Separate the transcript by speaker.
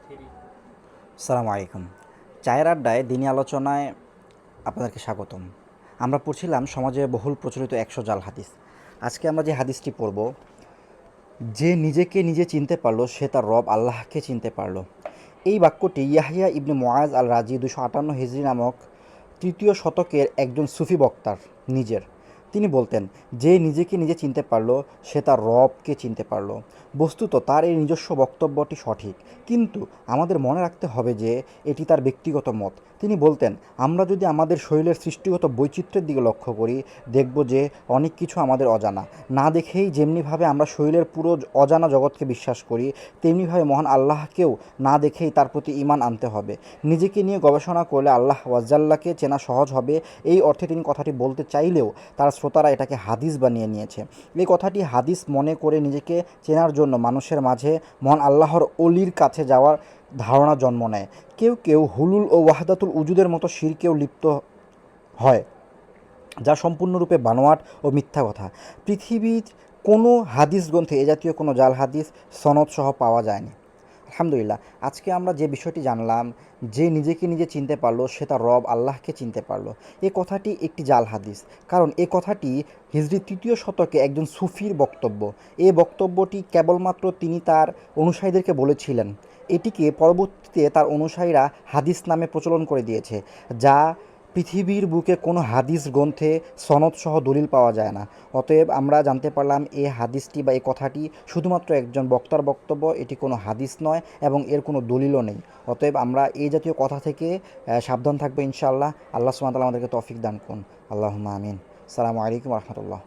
Speaker 1: আসসালামু আলাইকুম। চায়ের আড্ডায় দিনী আলোচনায় আপনাদেরকে স্বাগতম। আমরা পড়ছিলাম সমাজে বহুল প্রচলিত ১০০ জাল হাদিস। আজকে আমরা যে হাদিসটি পড়ব, যে নিজেকে নিজে চিনতে পারলো সে তার রব আল্লাহকে চিনতে পারলো। এই বাক্যটি ইয়াহইয়া ইবনে মুআজ আল রাজি ২৫৮ হিজরি নামক তৃতীয় শতকের একজন সুফি বক্তার নিজের। তিনি বলতেন, যে নিজেকে নিজে চিনতে পারলো সে তার রবকে চিনতে পারলো। বস্তুত তার এই নিজস্ব বক্তব্যটি সঠিক, কিন্তু আমাদের মনে রাখতে হবে যে এটি তার ব্যক্তিগত মত। তিনি বলতেন, আমরা যদি আমাদের শরীরের সৃষ্টিগত বৈচিত্র্যের দিকে লক্ষ্য করি, দেখব যে অনেক কিছু আমাদের অজানা। না দেখেই যেমনিভাবে আমরা শরীরের পুরো অজানা জগৎকে বিশ্বাস করি, তেমনিভাবে মহান আল্লাহকেও না দেখেই তার প্রতি ঈমান আনতে হবে। নিজেকে নিয়ে গবেষণা করলে আল্লাহ ওয়াজ্জাল্লাহকে চেনা সহজ হবে, এই অর্থে তিনি কথাটি বলতে চাইলেও তার শ্রোতারা এটাকে হাদিস বানিয়ে নিয়েছে। এই কথাটি হাদিস মনে করে নিজেকে চেনার জন্য মানুষের মাঝে মহান আল্লাহর অলির কাছে যাওয়ার ধারণা জন্ম নেয়। কেউ কেউ হুলুল ও ওয়াহদাতুল উজুদের মতো শিরকেও লিপ্ত হয়, যা সম্পূর্ণরূপে বানোয়াট ও মিথ্যা কথা। পৃথিবীর কোনো হাদিস গ্রন্থে এ জাতীয় কোনো জাল হাদিস সনদ সহ পাওয়া যায়নি। আলহামদুলিল্লাহ, আজকে আমরা যে বিষয়টি জানলাম, যে নিজেকে নিজে চিনতে পারলো সে তার রব আল্লাহকে চিনতে পারলো, এ কথাটি একটি জাল হাদিস। কারণ এ কথাটি হিজরি ৩য় শতকে একজন সুফির বক্তব্য। এই বক্তব্যটি কেবলমাত্র তিনি তার অনুসারীদেরকে বলেছিলেন। এটিকে পরবর্তীতে তার অনুসারীরা হাদিস নামে প্রচলন করে দিয়েছে, যা পৃথিবীর বুকে কোনো হাদিস গ্রন্থে সনদসহ দলিল পাওয়া যায় না। অতএব আমরা জানতে পারলাম এই হাদিসটি বা এই কথাটি শুধুমাত্র একজন বক্তার বক্তব্য, এটি কোনো হাদিস নয় এবং এর কোনো দলিলও নেই। অতএব আমরা এই জাতীয় কথা থেকে সাবধান থাকবো ইনশাআল্লাহ। আল্লাহ সুবহানাহু ওয়া তাআলা আমাদেরকে তৌফিক দান করুন। আল্লাহুম্মা আমিন। আসসালামু আলাইকুম ওয়া রাহমাতুল্লাহ।